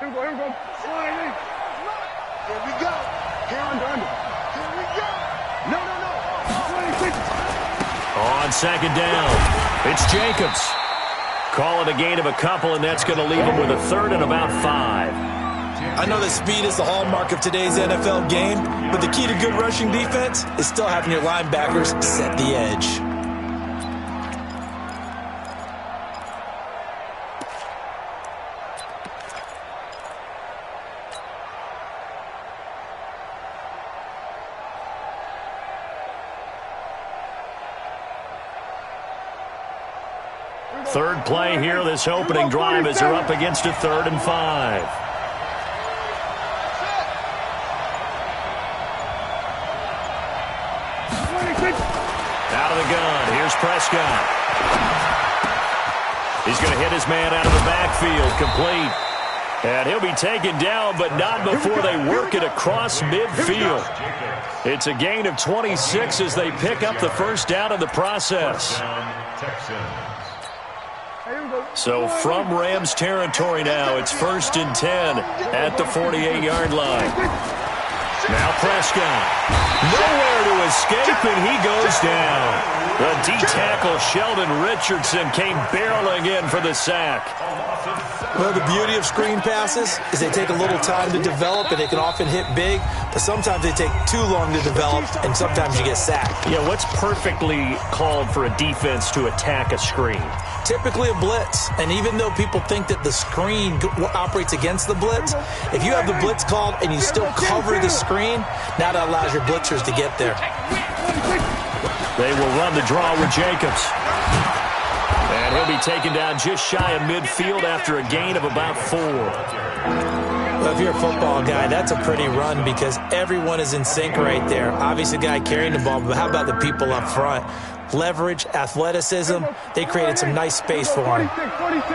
Here we go. Here we go. No. On second down, it's Jacobs. Call it a gain of a couple, and that's going to leave him with a third and about 5. I know that speed is the hallmark of today's NFL game, but the key to good rushing defense is still having your linebackers set the edge. Third play here, this opening drive as they're up against a 3rd and 5. Out of the gun, here's Prescott. He's going to hit his man out of the backfield, complete. And he'll be taken down, but not before they work it across midfield. It's a gain of 26 as they pick up the first down in the process. So from Rams territory now, it's 1st and 10 at the 48-yard line. Now Prescott. Nowhere to escape, and he goes down. The D-tackle Sheldon Richardson came barreling in for the sack. Well, the beauty of screen passes is they take a little time to develop, and they can often hit big, but sometimes they take too long to develop, and sometimes you get sacked. Yeah, what's perfectly called for a defense to attack a screen? Typically a blitz, and even though people think that the screen operates against the blitz, if you have the blitz called and you still cover the screen, now that allows your blitzers to get there. They will run the draw with Jacobs. And he'll be taken down just shy of midfield after a gain of about 4. Well, if you're a football guy, that's a pretty run because everyone is in sync right there. Obviously, the guy carrying the ball, but how about the people up front? Leverage, athleticism, they created some nice space for him. 46.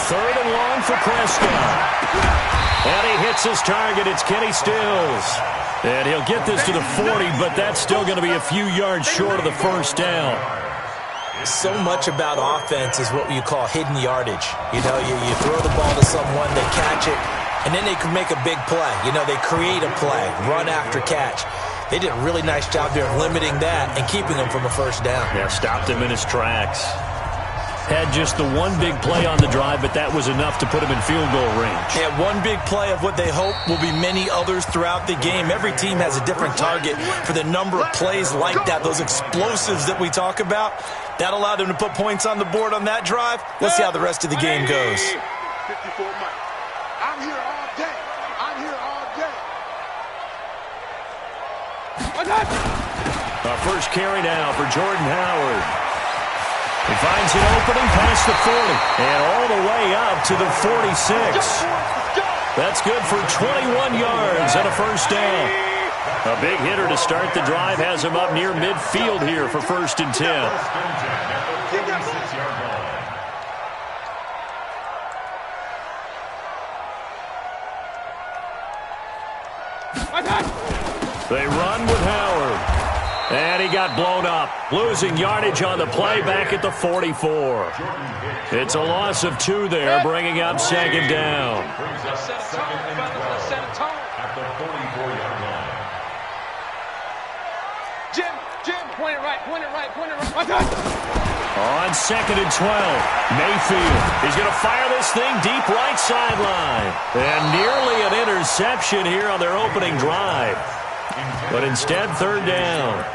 3rd and long for Prescott. And he hits his target. It's Kenny Stills. And he'll get this to the 40, but that's still going to be a few yards short of the first down. So much about offense is what you call hidden yardage. You know, you throw the ball to someone, they catch it, and then they can make a big play. You know, they create a play, run after catch. They did a really nice job there of limiting that and keeping him from a first down. Yeah, stopped him in his tracks. Had just the one big play on the drive, but that was enough to put him in field goal range. Yeah, one big play of what they hope will be many others throughout the game. Every team has a different target for the number of plays like that, those explosives that we talk about. That allowed them to put points on the board on that drive. Let's see how the rest of the game goes. 54 Mike. I'm here all day. Our first carry now for Jordan Howard. He finds an opening past the 40 and all the way up to the 46. That's good for 21 yards and a first down. A big hitter to start the drive has him up near midfield here for 1st and 10. They run with Howard. And he got blown up, losing yardage on the play back at the 44. It's a loss of 2 there, bringing up 2nd down. Jim, point it right. On 2nd and 12, Mayfield. He's going to fire this thing deep right sideline. And nearly an interception here on their opening drive. But instead, 3rd down.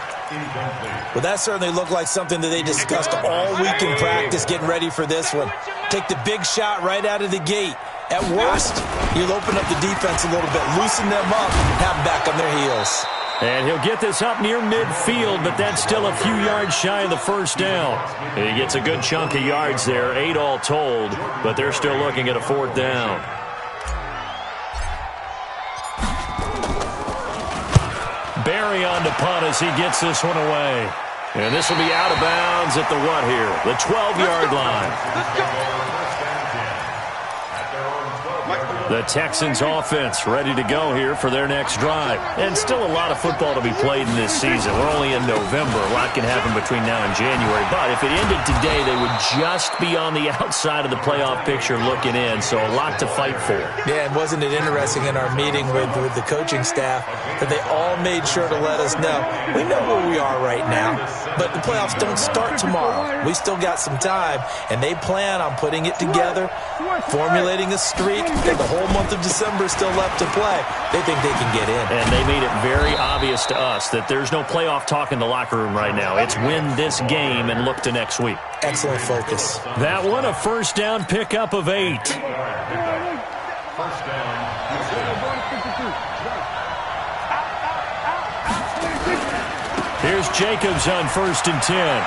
Well, that certainly looked like something that they discussed all week in practice getting ready for this one. Take the big shot right out of the gate. At worst, you'll open up the defense a little bit, loosen them up, and have them back on their heels. And he'll get this up near midfield, but that's still a few yards shy of the first down. He gets a good chunk of yards there, 8 all told, but they're still looking at a 4th down. Barry on to punt as he gets this one away. And this will be out of bounds at the what here? The 12-yard line. The Texans offense ready to go here for their next drive. And still a lot of football to be played in this season. We're only in November. A lot can happen between now and January. But if it ended today, they would just be on the outside of the playoff picture looking in. So a lot to fight for. Yeah, and wasn't it interesting in our meeting with the coaching staff that they all made sure to let us know, we know where we are right now, but the playoffs don't start tomorrow. We still got some time, and they plan on putting it together, formulating a streak, and the whole month of December is still left to play. They think they can get in. And they made it very obvious to us that there's no playoff talk in the locker room right now. It's win this game and look to next week. Excellent focus. That one, a first down pickup of 8. Here's Jacobs on 1st and 10.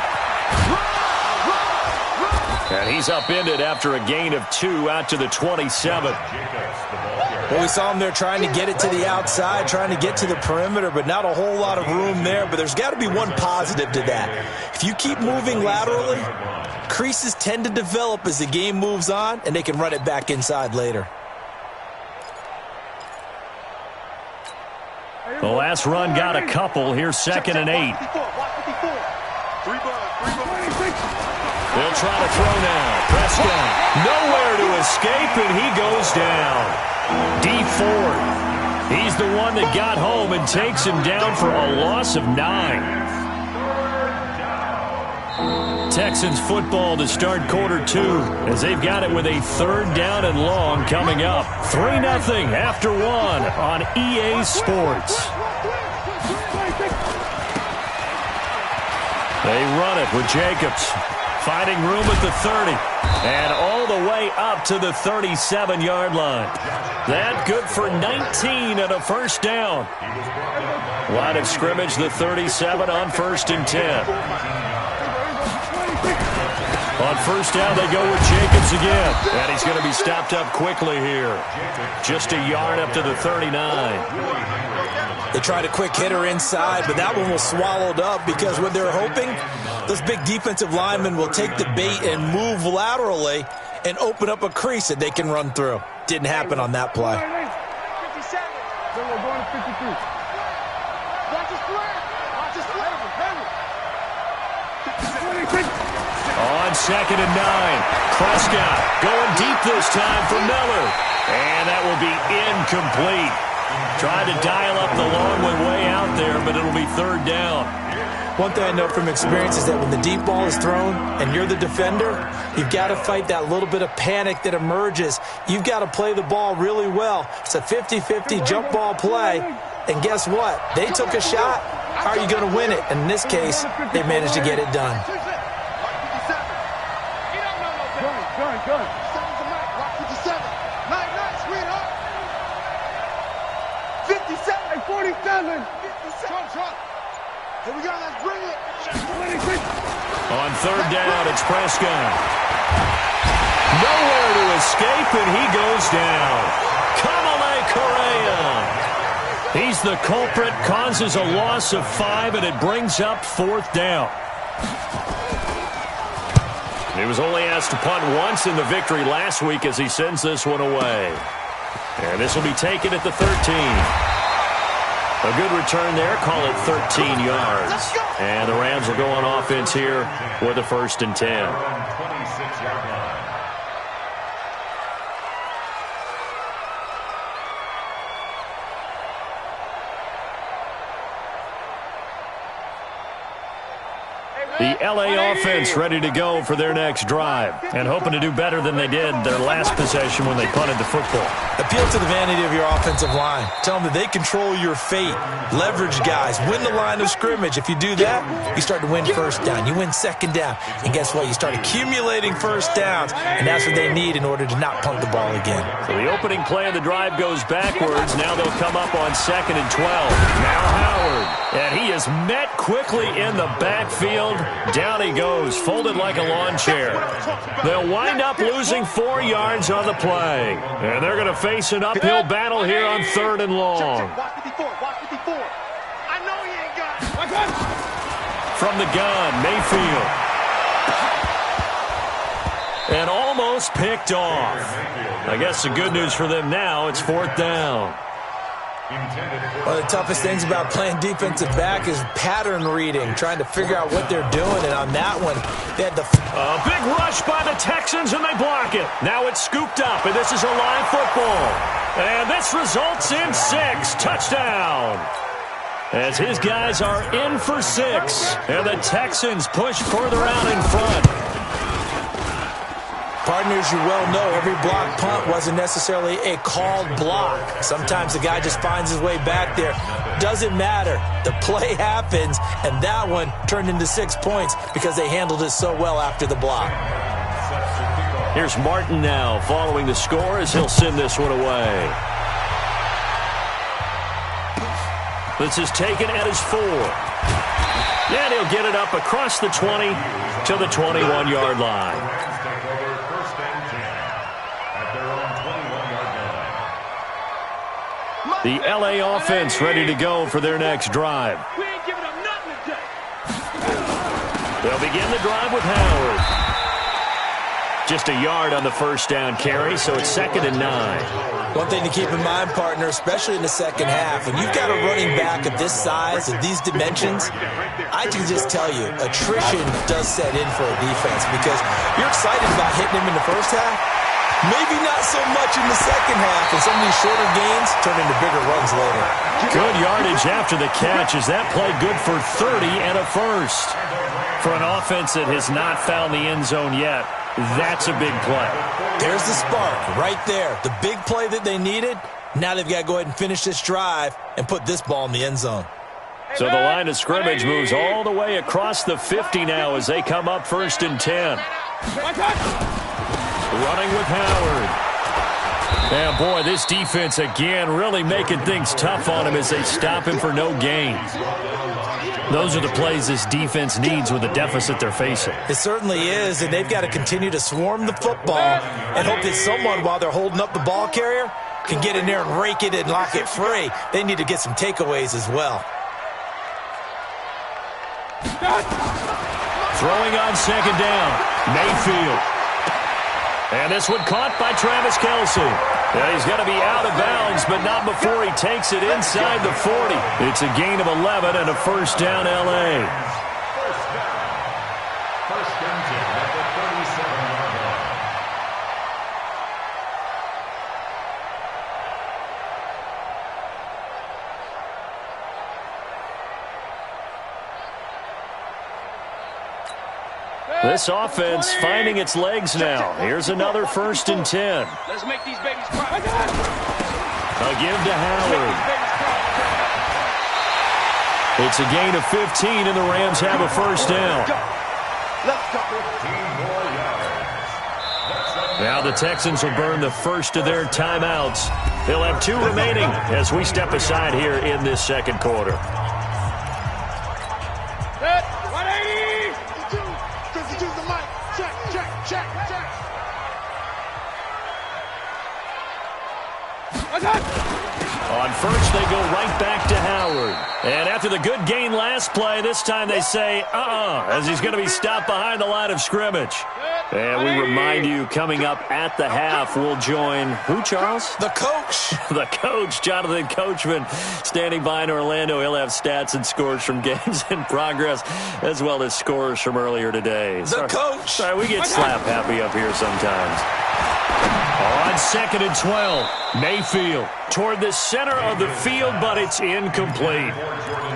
And he's upended after a gain of 2 out to the 27. Well, we saw him there trying to get it to the outside, trying to get to the perimeter, but not a whole lot of room there. But there's got to be one positive to that. If you keep moving laterally, creases tend to develop as the game moves on, and they can run it back inside later. The last run got a couple. Here's 2nd and 8. They'll try to throw now. Prescott nowhere to escape, and he goes down. D Ford. He's the one that got home and takes him down for a loss of 9. Texans football to start quarter 2 as they've got it with a 3rd down and long coming up. 3-0 after 1 on EA Sports. They run it with Jacobs. Finding room at the 30. And all the way up to the 37-yard line. That good for 19 and a first down. Line of scrimmage, the 37 on 1st and 10. On 1st down, they go with Jacobs again. And he's going to be stopped up quickly here. Just a yard up to the 39. They tried a quick hitter inside, but that one was swallowed up because what they're hoping, those big defensive linemen will take the bait and move laterally and open up a crease that they can run through. Didn't happen on that play. 57. So we're going to 53. Watch his play. Watch his play. On 2nd and 9, Prescott going deep this time for Miller. And that will be incomplete. Tried to dial up the long one way out there, but it'll be 3rd down. One thing I know from experience is that when the deep ball is thrown and you're the defender, you've got to fight that little bit of panic that emerges. You've got to play the ball really well. It's a 50-50 jump ball play. And guess what? They took a shot. How are you going to win it? And in this case, they managed to get it done. Good. 57, 47. Here we go, let's bring it. On 3rd down, it's Prescott. Nowhere to escape, and he goes down. Kamale Correa. He's the culprit, causes a loss of 5, and it brings up 4th down. He was only asked to punt once in the victory last week as he sends this one away. And this will be taken at the 13. A good return there. Call it 13 yards. And the Rams will go on offense here with a 1st and 10. The LA offense ready to go for their next drive and hoping to do better than they did their last possession when they punted the football. Appeal to the vanity of your offensive line. Tell them that they control your fate. Leverage guys. Win the line of scrimmage. If you do that, you start to win 1st down. You win 2nd down. And guess what? You start accumulating 1st downs. And that's what they need in order to not punt the ball again. So the opening play of the drive goes backwards. Now they'll come up on 2nd and 12. Now Howard. And he is met quickly in the backfield. Down he goes, folded like a lawn chair. They'll wind up losing 4 yards on the play. And they're going to face an uphill battle here on 3rd and long. From the gun, Mayfield. And almost picked off. I guess the good news for them now, it's 4th down. One of the toughest things about playing defensive back is pattern reading, trying to figure out what they're doing. And on that one, they had a big rush by the Texans, and they block it. Now it's scooped up, and this is a live football. And this results in 6. Touchdown. As his guys are in for 6. And the Texans push further out in front. Partners, you well know every block punt wasn't necessarily a called block. Sometimes the guy just finds his way back there. Doesn't matter. The play happens, and that one turned into 6 points because they handled it so well after the block. Here's Martin now following the score as he'll send this one away. This is taken at his 4. And he'll get it up across the 20 to the 21-yard line. The LA offense ready to go for their next drive. We ain't giving up nothing today. They'll begin the drive with Howard. Just a yard on the first down carry, so it's 2nd and 9. One thing to keep in mind, partner, especially in the second half, when you've got a running back of this size, of these dimensions, I can just tell you, attrition does set in for a defense because you're excited about hitting him in the first half. Maybe not so much in the second half, and some of these shorter gains turn into bigger runs later. Good yardage after the catch. Is that play good for 30 and a first? For an offense that has not found the end zone yet, that's a big play. There's the spark right there. The big play that they needed. Now they've got to go ahead and finish this drive and put this ball in the end zone. So the line of scrimmage moves all the way across the 50 now as they come up 1st and 10. Running with Howard. And boy, this defense again really making things tough on him as they stop him for no gain. Those are the plays this defense needs with the deficit they're facing. It certainly is, and they've got to continue to swarm the football and hope that someone, while they're holding up the ball carrier, can get in there and rake it and lock it free. They need to get some takeaways as well. Throwing on 2nd down, Mayfield. And this one caught by Travis Kelce. And he's going to be out of bounds, but not before he takes it inside the 40. It's a gain of 11 and a first down, L.A. First and 10 at the 37-yard line. This offense finding its legs now. Here's another 1st and 10. Let's make these babies cry. A give to Howard. It's a gain of 15, and the Rams have a first down. Now the Texans will burn the first of their timeouts. They'll have 2 remaining as we step aside here in this second quarter. On first, they go right back to Howard. And after the good gain last play, this time they say, as he's going to be stopped behind the line of scrimmage. And we remind you, coming up at the half, we'll join who, Charles? The coach. The coach, Jonathan Coachman, standing by in Orlando. He'll have stats and scores from games in progress, as well as scores from earlier today. Coach. Sorry, we get slap happy up here sometimes. On 2nd and 12, Mayfield toward the center of the field, but it's incomplete.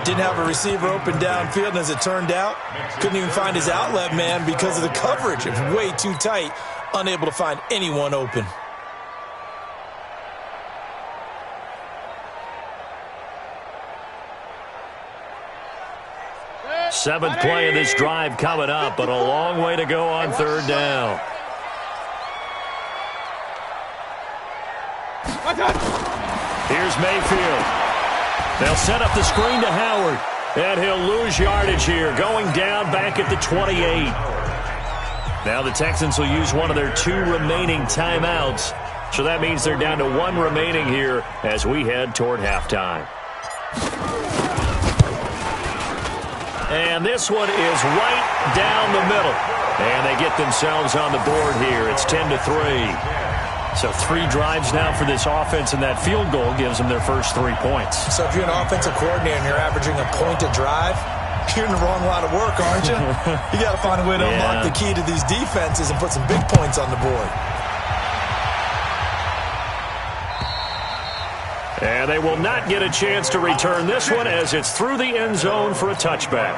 Didn't have a receiver open downfield, and as it turned out, couldn't even find his outlet man because of the coverage. It was way too tight, unable to find anyone open. Seventh play of this drive coming up, but a long way to go on 3rd down. Here's Mayfield. They'll set up the screen to Howard, and he'll lose yardage here, going down back at the 28. Now the Texans will use one of their 2 remaining timeouts, so that means they're down to 1 remaining here as we head toward halftime. And this one is right down the middle. And they get themselves on the board here. It's 10-3. So 3 drives now for this offense, and that field goal gives them their first 3 points. So if you're an offensive coordinator and you're averaging a point a drive, you're in the wrong line of work, aren't you? You got to find a way to unlock the key to these defenses and put some big points on the board. And they will not get a chance to return this one as it's through the end zone for a touchback.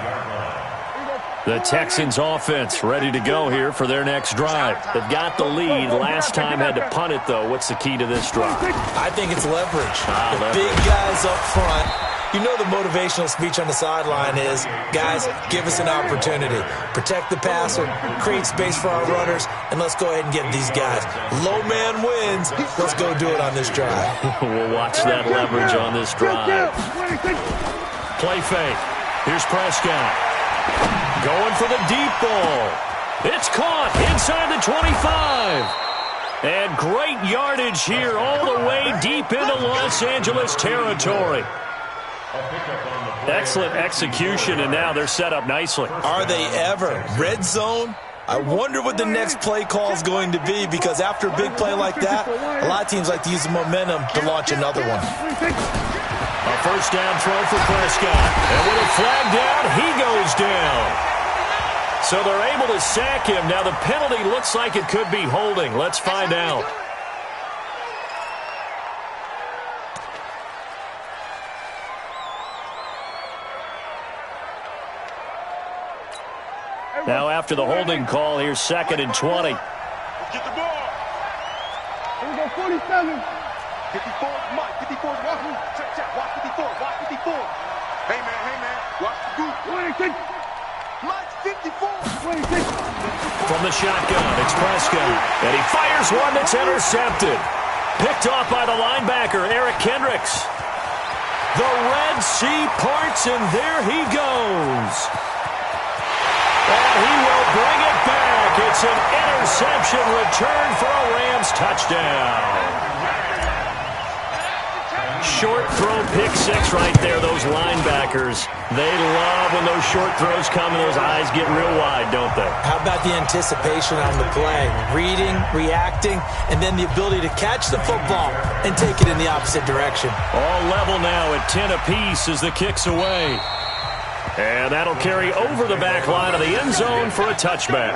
The Texans offense ready to go here for their next drive. They've got the lead. Last time had to punt it, though. What's the key to this drive? I think it's leverage. The leverage. Big guys up front. You know the motivational speech on the sideline is, guys, give us an opportunity. Protect the passer, create space for our runners, and let's go ahead and get these guys. Low man wins. Let's go do it on this drive. We'll watch that leverage on this drive. Play fake. Here's Prescott. Going for the deep ball. It's caught inside the 25. And great yardage here all the way deep into Los Angeles territory. Excellent execution, and now they're set up nicely. Are they ever? Red zone? I wonder what the next play call is going to be, because after a big play like that, a lot of teams like to use the momentum to launch another one. A first down throw for Prescott. And with a flag down, he goes down. So they're able to sack him. Now the penalty looks like it could be holding. Let's find out. Now after the holding call, here's 2nd and 20. Let's get the ball. Here we go, 47. 54, Mike, 54, watch 54, watch 54. Hey, man, watch the group. 26. Mike, 54. 26. From the shotgun, it's Prescott. And he fires one that's intercepted. Picked off by the linebacker, Eric Kendricks. The Red Sea parts, and there he goes. And he will bring it back. It's an interception return for a Rams touchdown. Short throw, pick 6 right there. Those linebackers, they love when those short throws come and those eyes get real wide, don't they? How about the anticipation on the play? Reading, reacting, and then the ability to catch the football and take it in the opposite direction. All level now at 10 apiece as the kick's away. And that'll carry over the back line of the end zone for a touchback.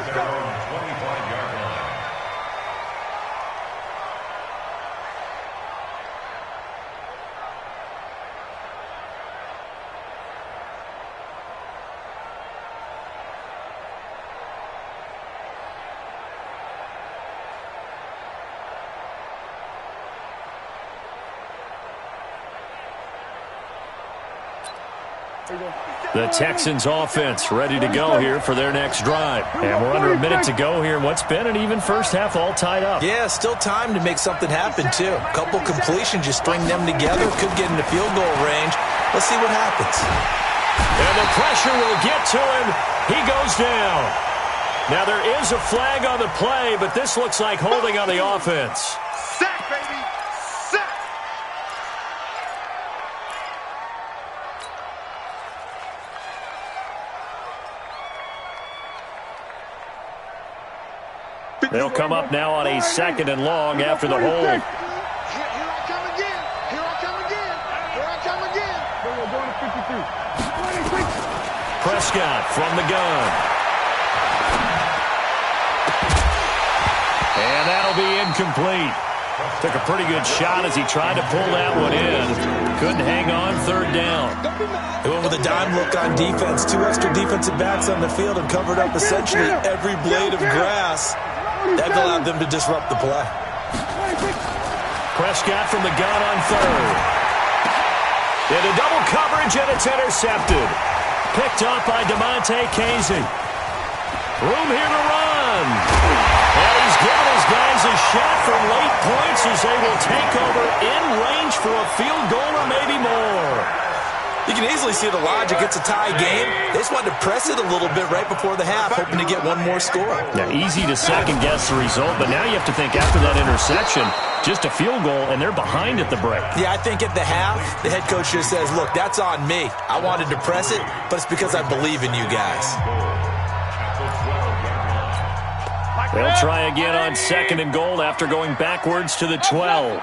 The Texans offense ready to go here for their next drive. And we're under a minute to go here in what's been an even first half, all tied up. Yeah, still time to make something happen, too. A couple completions, you string them together, could get into field goal range. Let's see what happens. And the pressure will get to him. He goes down. Now there is a flag on the play, but this looks like holding on the offense. Sack, baby. Sack. They'll come up now on a 2nd and long after the hold. Here I come again. Here I come again. Here I come again. We're going to 53. Prescott from the gun. And that'll be incomplete. Took a pretty good shot as he tried to pull that one in. Couldn't hang on 3rd down. They went with a dime look on defense. 2 extra defensive backs on the field and covered up essentially every blade of grass. That allowed them to disrupt the play. Prescott from the gun on 3rd. Into double coverage, and it's intercepted. Picked up by DeMonte Casey. Room here to run. And he's given his guys a shot for late points as they will take over in range for a field goal or maybe more. You can easily see the logic. It's a tie game. They just wanted to press it a little bit right before the half, hoping to get one more score. Yeah, easy to second-guess the result, but now you have to think after that interception, just a field goal, and they're behind at the break. Yeah, I think at the half, the head coach just says, look, that's on me. I wanted to press it, but it's because I believe in you guys. They'll try again on 2nd and goal after going backwards to the 12.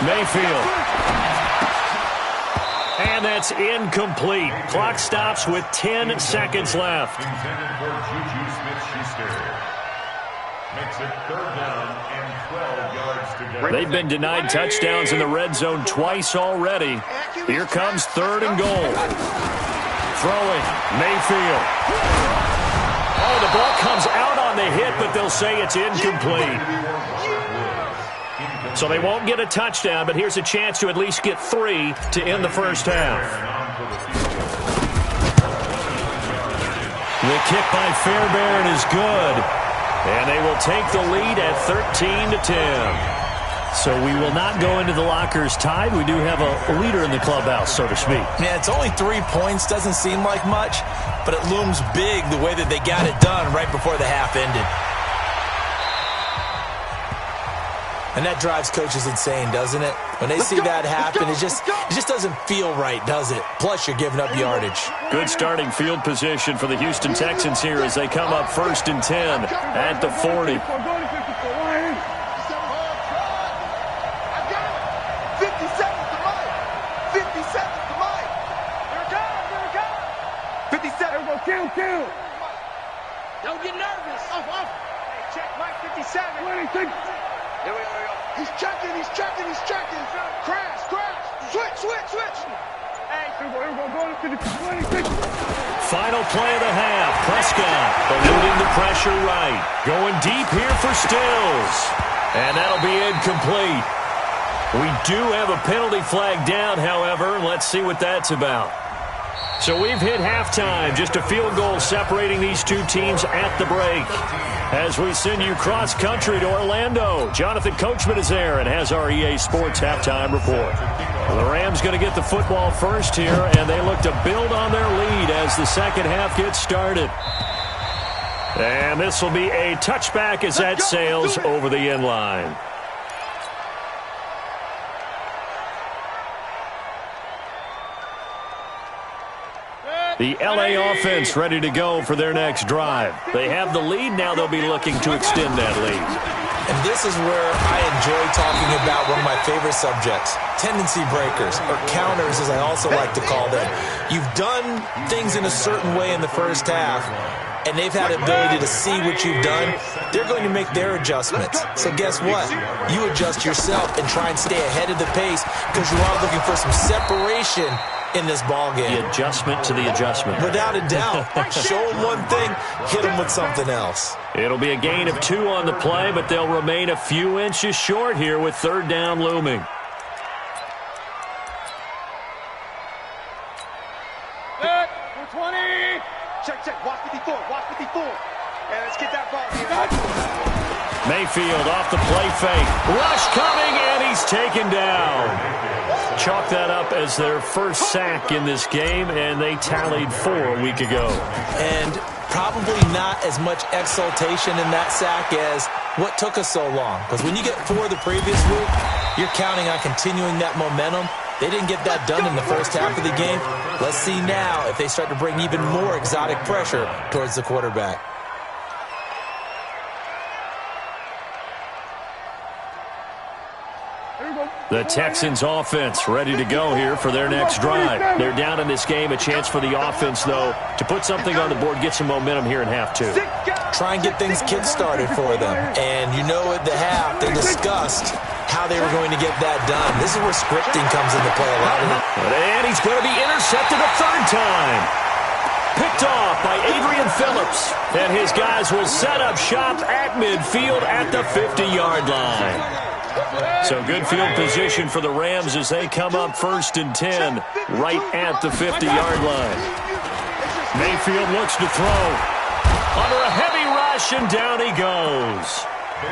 Mayfield. And that's incomplete. Clock stops with 10 seconds left. Intended for Juju Smith-Schuster. Makes it 3rd down and 12 yards to go. They've been denied touchdowns in the red zone twice already. Here comes 3rd and goal. Throwing. Mayfield. Oh, the ball comes out on the hit, but they'll say it's incomplete. So they won't get a touchdown, but here's a chance to at least get 3 to end the first half. The kick by Fairbairn is good. And they will take the lead at 13-10. So we will not go into the lockers tied. We do have a leader in the clubhouse, so to speak. Yeah, it's only 3 points. Doesn't seem like much, but it looms big the way that they got it done right before the half ended. And that drives coaches insane, doesn't it? When they see that happen, it just doesn't feel right, does it? Plus, you're giving up yardage. Good starting field position for the Houston Texans here as they come up 1st and 10 at the 40. 57. Don't get nervous. Off. Hey, check Mike 57. Here we go. He's checking. Crash. Switch. Hey, here we go. Going to the 26. Final play of the half. Prescott eluding the pressure right. Going deep here for Stills. And that'll be incomplete. We do have a penalty flag down, however. Let's see what that's about. So we've hit halftime. Just a field goal separating these two teams at the break. As we send you cross-country to Orlando, Jonathan Coachman is there and has our EA Sports halftime report. Well, the Rams going to get the football first here, and they look to build on their lead as the second half gets started. And this will be a touchback as that sails over the end line. The LA offense ready to go for their next drive. They have the lead. Now they'll be looking to extend that lead. And this is where I enjoy talking about one of my favorite subjects, tendency breakers, or counters as I also like to call them. You've done things in a certain way in the first half, and they've had the ability to see what you've done. They're going to make their adjustments. So guess what? You adjust yourself and try and stay ahead of the pace because you are looking for some separation in this ball game. The adjustment to the adjustment. Without a doubt. Show them one thing, hit them with something else. It'll be a gain of 2 on the play, but they'll remain a few inches short here with 3rd down looming. Good. 20. Check. Watch 54. And let's get that ball here. Mayfield off the play fake. Rush coming, and he's taken down. Chalk that up as their first sack in this game, and they tallied 4 a week ago. And probably not as much exultation in that sack as what took us so long. Because when you get 4 the previous week, you're counting on continuing that momentum. They didn't get that done in the first half of the game. Let's see now if they start to bring even more exotic pressure towards the quarterback. The Texans offense ready to go here for their next drive. They're down in this game. A chance for the offense, though, to put something on the board, get some momentum here in half 2. Try and get things kick-started for them. And you know at the half, they discussed how they were going to get that done. This is where scripting comes into play a lot. And he's going to be intercepted a 3rd time. Picked off by Adrian Phillips. And his guys will set up shop at midfield at the 50-yard line. So good field position for the Rams as they come up 1st and 10 right at the 50-yard line. Mayfield looks to throw. Under a heavy rush, and down he goes.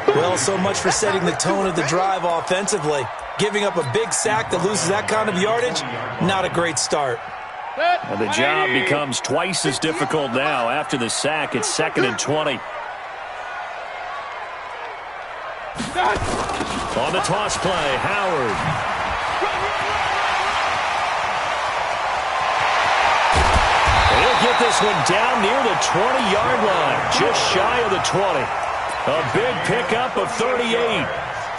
Well, so much for setting the tone of the drive offensively. Giving up a big sack that loses that kind of yardage, not a great start. And the job becomes twice as difficult now. After the sack, it's 2nd and 20. On the toss play, Howard. He'll get this one down near the 20-yard line, just shy of the 20. A big pickup of 38.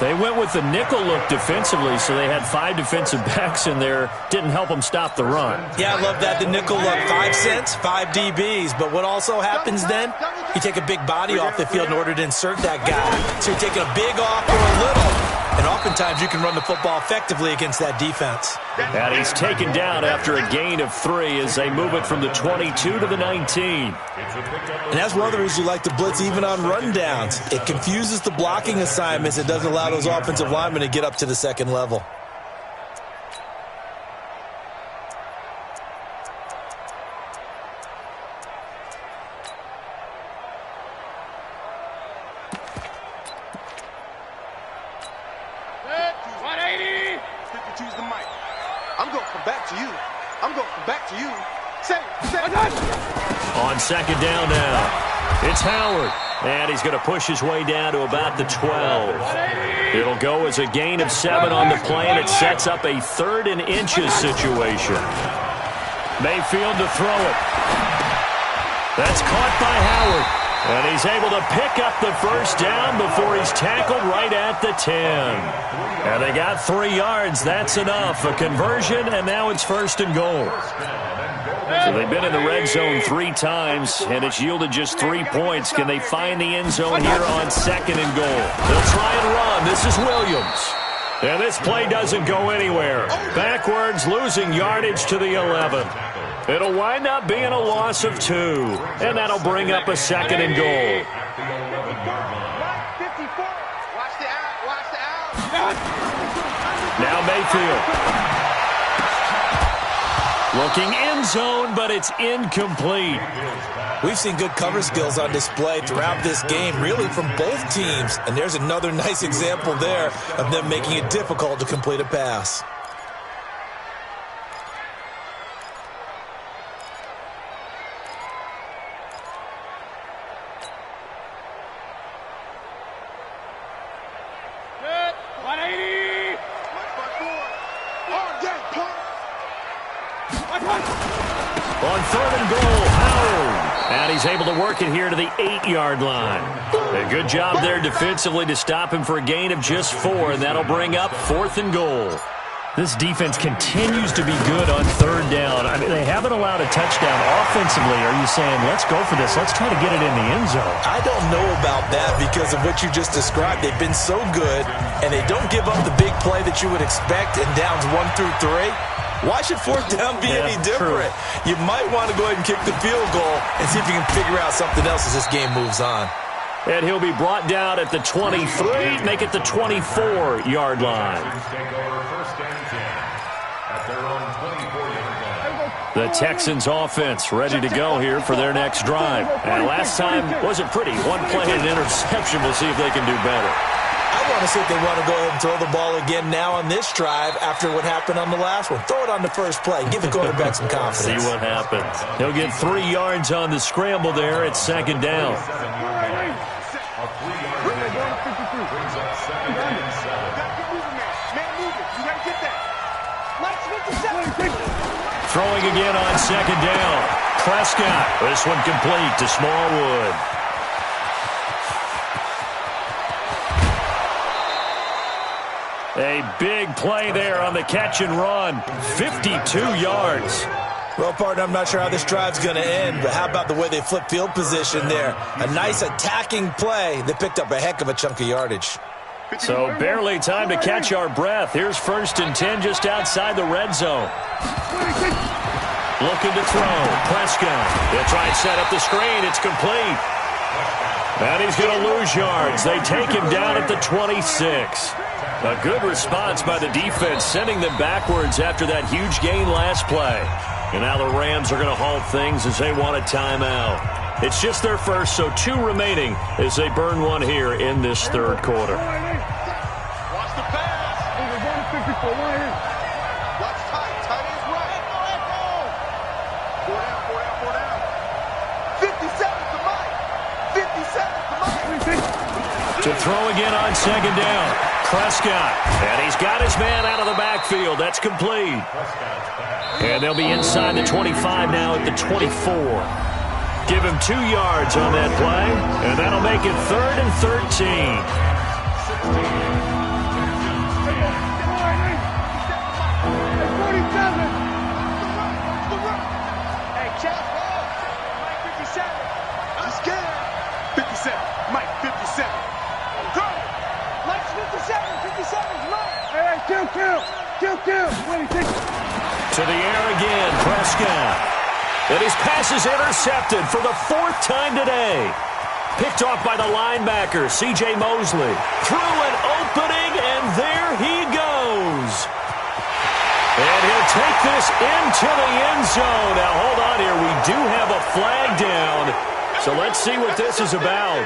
They went with the nickel look defensively, so they had 5 defensive backs in there. Didn't help them stop the run. Yeah, I love that, the nickel look. 5 cents, 5 DBs. But what also happens then? You take a big body off the field in order to insert that guy. So you're taking a big off or a little. And oftentimes you can run the football effectively against that defense. And he's taken down after a gain of 3 as they move it from the 22 to the 19. And that's one of the reasons you like to blitz even on rundowns. It confuses the blocking assignments. It doesn't allow those offensive linemen to get up to the second level. On 2nd down now, it's Howard. And he's going to push his way down to about the 12. It'll go as a gain of 7 on the play, and it sets up a 3rd and inches situation. Mayfield to throw it. That's caught by Howard. And he's able to pick up the first down before he's tackled right at the 10. And they got 3 yards. That's enough. A conversion, and now it's 1st and goal. So they've been in the red zone 3 times, and it's yielded just 3 points. Can they find the end zone here on 2nd and goal? They'll try and run. This is Williams. And this play doesn't go anywhere. Backwards, losing yardage to the 11. It'll wind up being a loss of 2, and that'll bring up a 2nd and goal. Now Mayfield. Looking end zone, but it's incomplete. We've seen good cover skills on display throughout this game, really from both teams. And there's another nice example there of them making it difficult to complete a pass. On 3rd and goal, Howard. And he's able to work it here to the 8-yard line. A good job there defensively to stop him for a gain of just 4, and that'll bring up 4th and goal. This defense continues to be good on 3rd down. I mean, they haven't allowed a touchdown offensively. Are you saying, let's go for this, let's try to get it in the end zone? I don't know about that because of what you just described. They've been so good, and they don't give up the big play that you would expect in downs 1 through 3. Why should 4th down be any different? True. You might want to go ahead and kick the field goal and see if you can figure out something else as this game moves on. And he'll be brought down at the 23, make it the 24-yard line. The Texans offense ready to go here for their next drive. And last time wasn't pretty. 1 play and an interception. We'll see if they can do better. I want to see if they want to go ahead and throw the ball again now on this drive after what happened on the last one. Throw it on the first play. Give the quarterback some confidence. See what happens. He'll get 3 yards on the scramble there. It's 2nd down. Throwing again on 2nd down. Prescott. This one complete to Smallwood. A big play there on the catch and run. 52 yards. Well, partner, I'm not sure how this drive's going to end, but how about the way they flip field position there? A nice attacking play that picked up a heck of a chunk of yardage. So barely time to catch our breath. Here's 1st and 10 just outside the red zone. Looking to throw. Prescott. They'll try and set up the screen. It's complete. And he's going to lose yards. They take him down at the 26. A good response by the defense, sending them backwards after that huge gain last play. And now the Rams are going to halt things as they want a timeout. It's just their first, so 2 remaining as they burn one here in this third quarter. Watch the pass. Watch tight. Tight is right. Four down. 57 to Mike. 57 to Mike. To throw again on second down. Prescott. And he's got his man out of the backfield. That's complete. And they'll be inside the 25 now at the 24. Give him 2 yards on that play, and that'll make it 3rd and 13. Hey, Chad, Mike 57. I'm scared. 57. Mike 57. Mike's 57. 57's Mike. Hey, kill. To the air again, Prescott. And his pass is intercepted for the 4th time today. Picked off by the linebacker, C.J. Mosley. Through an opening, and there he goes. And he'll take this into the end zone. Now, hold on here. We do have a flag down. So let's see what this is about.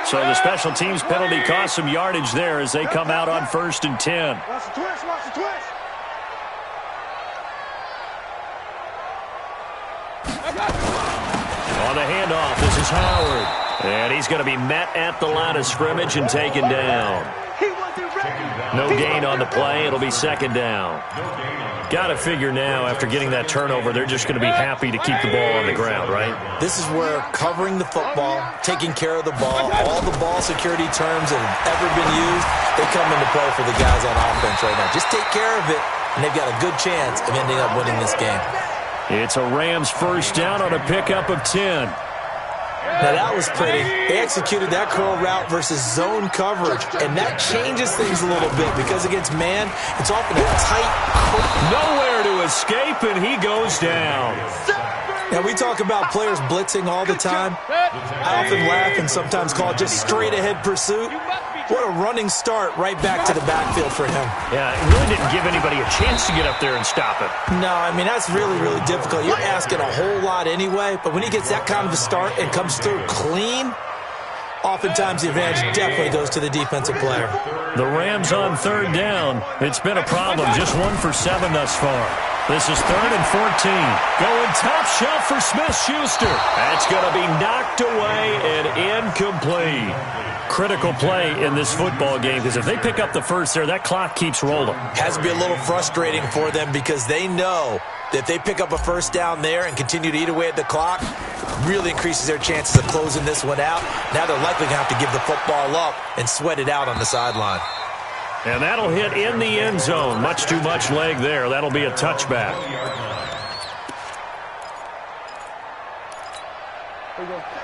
So the special teams penalty cost some yardage there as they come out on 1st and 10. Watch the twist. On the handoff, this is Howard. And he's going to be met at the line of scrimmage and taken down. No gain on the play. It'll be 2nd down. Got to figure now, after getting that turnover, they're just going to be happy to keep the ball on the ground, right? This is where covering the football, taking care of the ball, all the ball security terms that have ever been used, they come into play for the guys on offense right now. Just take care of it, and they've got a good chance of ending up winning this game. It's a Rams 1st down on a pickup of 10. Now, that was pretty. They executed that curl route versus zone coverage, and that changes things a little bit because against man, it's often a tight nowhere to escape, and he goes down. Now, we talk about players blitzing all the time. I often laugh and sometimes call it just straight-ahead pursuit. What a running start right back to the backfield for him. Yeah, it really didn't give anybody a chance to get up there and stop it. No, I mean, that's really, really difficult. You're asking a whole lot anyway, but when he gets that kind of a start and comes through clean, oftentimes the advantage definitely goes to the defensive player. The Rams on 3rd down. It's been a problem. Just 1 for 7 thus far. This is 3rd and 14. Going top shelf for Smith-Schuster. That's going to be knocked away and incomplete. Critical play in this football game because if they pick up the first there, that clock keeps rolling. Has to be a little frustrating for them because they know that if they pick up a 1st down there and continue to eat away at the clock, really increases their chances of closing this one out. Now they're likely going to have to give the football up and sweat it out on the sideline. And that'll hit in the end zone. Much too much leg there. That'll be a touchback.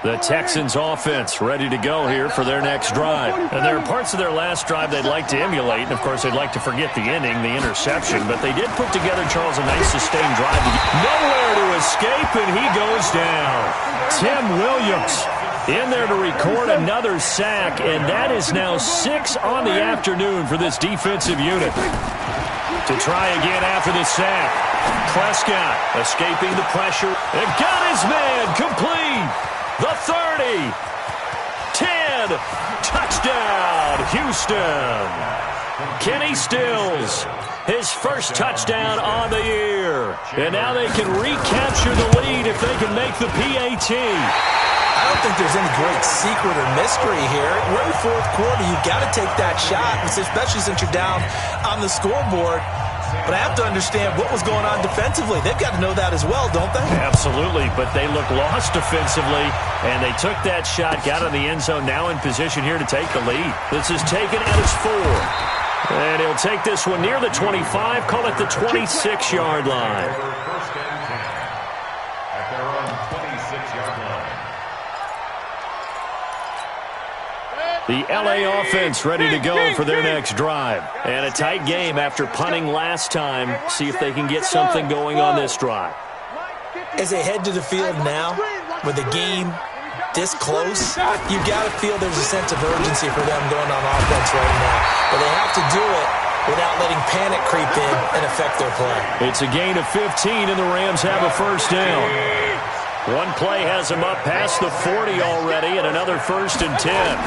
The Texans offense ready to go here for their next drive. And there are parts of their last drive they'd like to emulate. And, of course, they'd like to forget the inning, the interception. But they did put together, Charles, a nice sustained drive. Nowhere to escape, and he goes down. Tim Williams in there to record another sack. And that is now 6 on the afternoon for this defensive unit. To try again after the sack. Prescott escaping the pressure. And got his man complete. The 30, 10, touchdown, Houston. Kenny Stills, his first touchdown on the year. And now they can recapture the lead if they can make the PAT. I don't think there's any great secret or mystery here. We're in the 4th quarter. You've got to take that shot, especially since you're down on the scoreboard. But I have to understand what was going on defensively. They've got to know that as well, don't they? Absolutely, but they look lost defensively, and they took that shot, got in the end zone, now in position here to take the lead. This is taken at his 4. And he'll take this one near the 25, call it the 26-yard line. First and 10 at their own 26-yard line. The L.A. offense ready to go for their next drive. And a tight game after punting last time. See if they can get something going on this drive. As they head to the field now, with the game this close, you've got to feel there's a sense of urgency for them going on offense right now. But they have to do it without letting panic creep in and affect their play. It's a gain of 15, and the Rams have a 1st down. One play has him up past the 40 already, and another 1st and 10.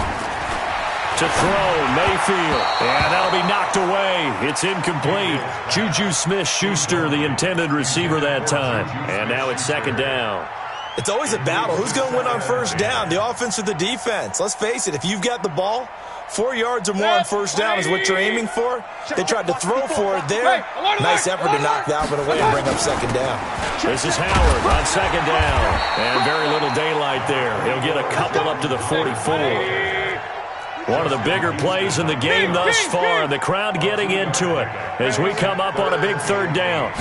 To throw, Mayfield. And that'll be knocked away. It's incomplete. Juju Smith-Schuster, the intended receiver that time. And now it's 2nd down. It's always a battle. Who's going to win on 1st down, the offense or the defense? Let's face it, if you've got the ball, 4 yards or more on 1st down is what you're aiming for. They tried to throw for it there. Nice effort to knock that one away and bring up 2nd down. This is Howard on 2nd down. And very little daylight there. He'll get a couple up to the 44. One of the bigger plays in the game thus far. The crowd getting into it as we come up on a big 3rd down.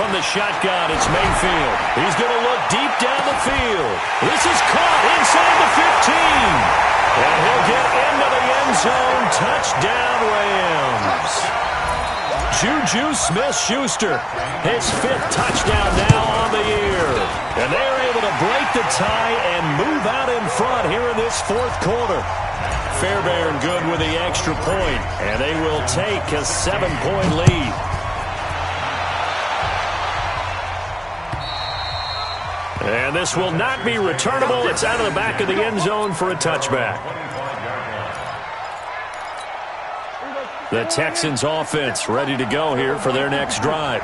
From the shotgun, it's Mayfield. He's going to look deep down the field. This is caught inside the 15. And he'll get into the end zone. Touchdown, Rams. Juju Smith-Schuster, his 5th touchdown now on the year. And they're able to break the tie and move out in front here in this 4th quarter. Fairbairn good with the extra point, and they will take a 7-point lead. And this will not be returnable. It's out of the back of the end zone for a touchback. The Texans offense ready to go here for their next drive.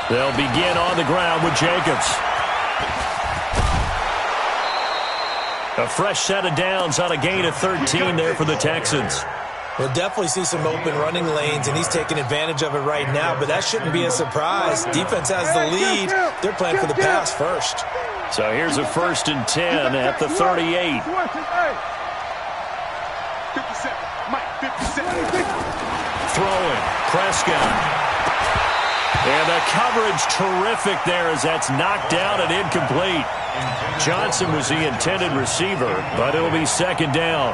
They'll begin on the ground with Jacobs. A fresh set of downs on a gain of 13 there for the Texans. We'll definitely see some open running lanes, and he's taking advantage of it right now, but that shouldn't be a surprise. Defense has the lead. They're playing for the pass first. So here's a 1st and 10 at the 38. 57. Mike, 57. Throwing, Prescott. And the coverage terrific there as that's knocked down and incomplete. Johnson was the intended receiver, but it'll be 2nd down.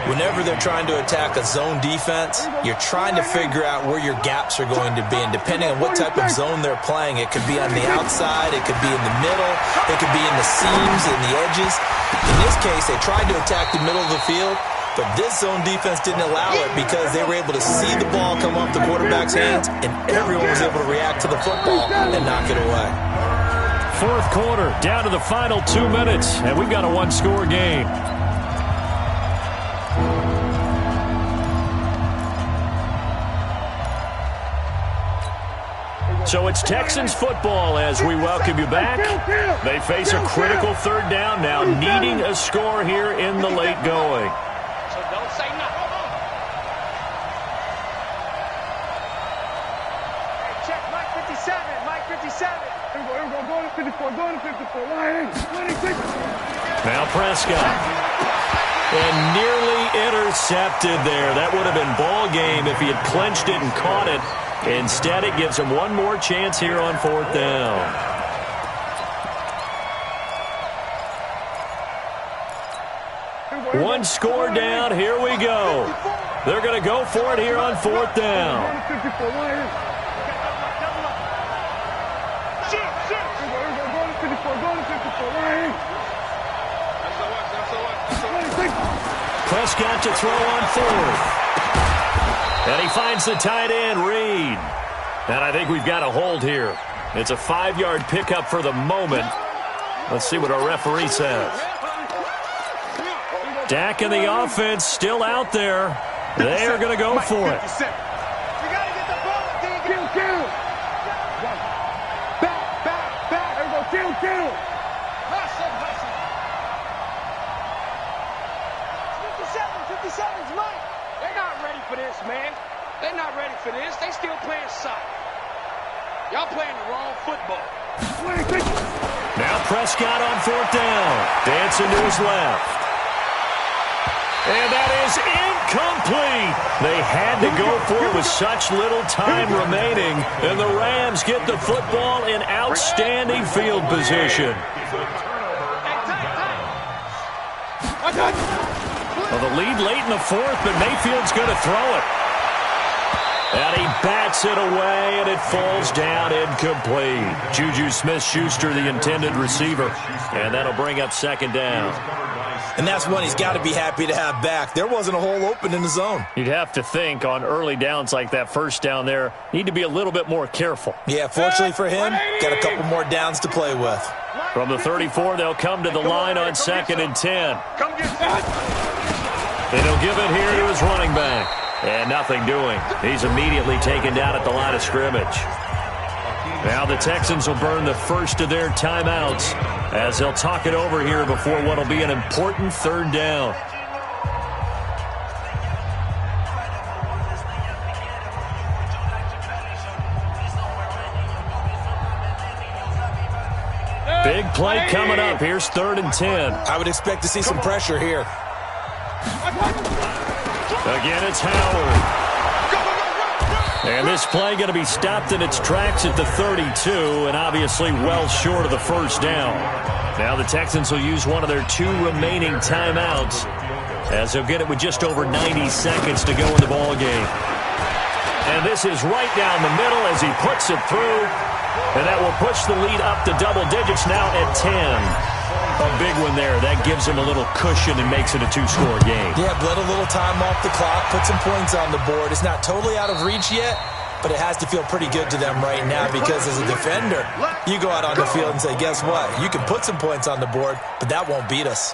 Whenever they're trying to attack a zone defense, you're trying to figure out where your gaps are going to be. And depending on what type of zone they're playing, it could be on the outside, it could be in the middle, it could be in the seams and the edges. In this case, they tried to attack the middle of the field, but this zone defense didn't allow it because they were able to see the ball come off the quarterback's hands, and everyone was able to react to the football and knock it away. 4th quarter, down to the final 2 minutes, and we've got a 1-score game. So it's Texans football as we welcome you back. They face a critical 3rd down now, needing a score here in the late going. So don't say nothing. Hey, check Mike 57. Mike 57. Here we go. Go to 54. Go to 54. Now Prescott. And nearly intercepted there. That would have been ball game if he had clenched it and caught it. Instead, it gives him one more chance here on 4th down. One score down. Here we go. They're going to go for it here on 4th down. Prescott to throw on 4th. And he finds the tight end, Reed. And I think we've got a hold here. It's a 5-yard pickup for the moment. Let's see what our referee says. Dak and the offense still out there. They are going to go for it. You got to get the ball, Deacon. Kill. Back. There we go. Kill. Hustle. 57's Mike. They're not ready for this, man. They're not ready for this. They still playing soccer. Y'all playing the wrong football. Now Prescott on 4th down. Dancing to his left. And that is incomplete. They had to go for it with such little time remaining. And the Rams get the football in outstanding field position. Well, the lead late in the 4th, but Mayfield's going to throw it. And he bats it away, and it falls down incomplete. Juju Smith-Schuster, the intended receiver. And that'll bring up second down. And that's one he's got to be happy to have back. There wasn't a hole open in the zone. You'd have to think on early downs like that first down there, need to be a little bit more careful. Yeah, fortunately for him, got a couple more downs to play with. From the 34, they'll come to the line on 2nd and 10. And he'll give it here to his running back. And nothing doing. He's immediately taken down at the line of scrimmage. Now the Texans will burn the first of their timeouts as they'll talk it over here before what will be an important third down. Big play coming up. Here's 3rd and 10. I would expect to see some pressure here. Again, it's Howard. And this play going to be stopped in its tracks at the 32, and obviously well short of the first down. Now the Texans will use one of their 2 remaining timeouts as they'll get it with just over 90 seconds to go in the ball game. And this is right down the middle as he puts it through, and that will push the lead up to double digits now at 10. A big one there. That gives him a little cushion and makes it a 2-score game. Yeah, bled a little time off the clock, put some points on the board. It's not totally out of reach yet, but it has to feel pretty good to them right now because as a defender, you go out on the field and say, guess what? You can put some points on the board, but that won't beat us.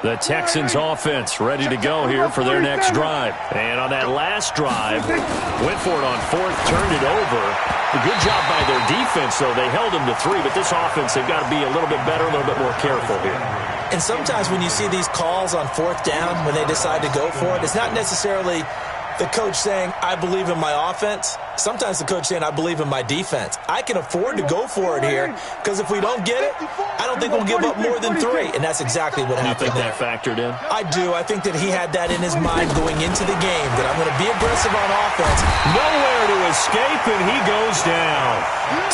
The Texans offense ready to go here for their next drive. And on that last drive, went for it on 4th, turned it over. A good job by their defense, though. They held them to 3, but this offense, they've got to be a little bit better, a little bit more careful here. And sometimes when you see these calls on 4th down, when they decide to go for it, it's not necessarily the coach saying, I believe in my offense. Sometimes the coach saying, I believe in my defense. I can afford to go for it here because if we don't get it, I don't think we'll give up more than 3. And that's exactly what happened there. You think that factored in? I do. I think that he had that in his mind going into the game, that I'm going to be aggressive on offense. Nowhere to escape, and he goes down.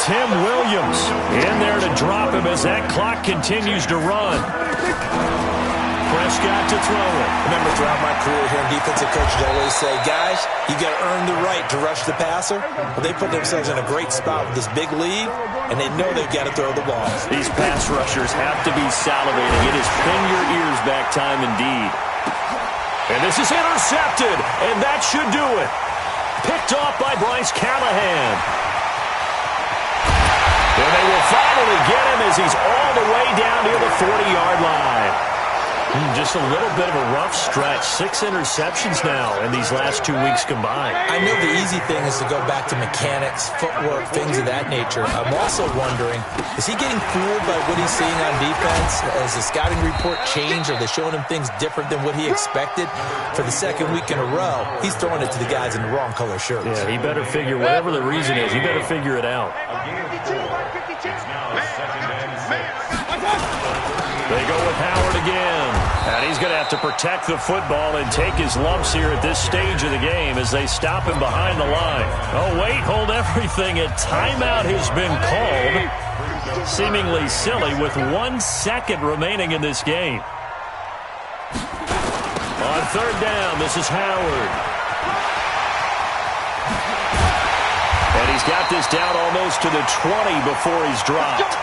Tim Williams in there to drop him as that clock continues to run. Prescott to throw it. Remember, throughout my career here in defensive coaches always say, guys, you got to earn the right to rush the passer. Well, they put themselves in a great spot with this big lead, and they know they've got to throw the ball. These pass rushers have to be salivating. It is pin your ears back time indeed. And this is intercepted, and that should do it. Picked off by Bryce Callahan. And they will finally get him as he's all the way down near the 40-yard line. Just a little bit of a rough stretch. 6 interceptions now in these last 2 weeks combined. I know the easy thing is to go back to mechanics, footwork, things of that nature. I'm also wondering, is he getting fooled by what he's seeing on defense? Has the scouting report changed? Are they showing him things different than what he expected? For the 2nd week in a row, he's throwing it to the guys in the wrong color shirts. Yeah, he better figure, whatever the reason is, he better figure it out. They go with Howard again. And he's going to have to protect the football and take his lumps here at this stage of the game as they stop him behind the line. Oh, wait, hold everything. A timeout has been called. Seemingly silly with 1 second remaining in this game. On 3rd down, this is Howard. And he's got this down almost to the 20 before he's dropped.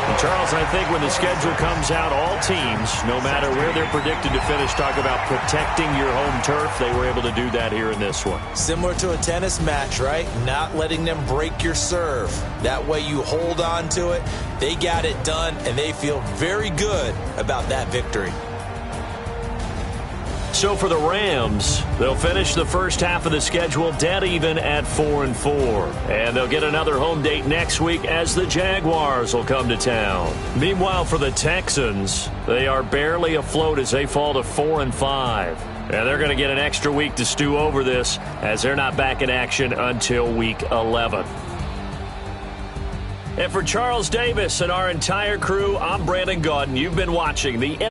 And Charles, I think when the schedule comes out, all teams, no matter where they're predicted to finish, talk about protecting your home turf. They were able to do that here in this one. Similar to a tennis match, right? Not letting them break your serve. That way you hold on to it. They got it done, and they feel very good about that victory. So for the Rams, they'll finish the first half of the schedule dead even at 4-4. And they'll get another home date next week as the Jaguars will come to town. Meanwhile, for the Texans, they are barely afloat as they fall to 4-5. And they're going to get an extra week to stew over this as they're not back in action until week 11. And for Charles Davis and our entire crew, I'm Brandon Gaudin. You've been watching the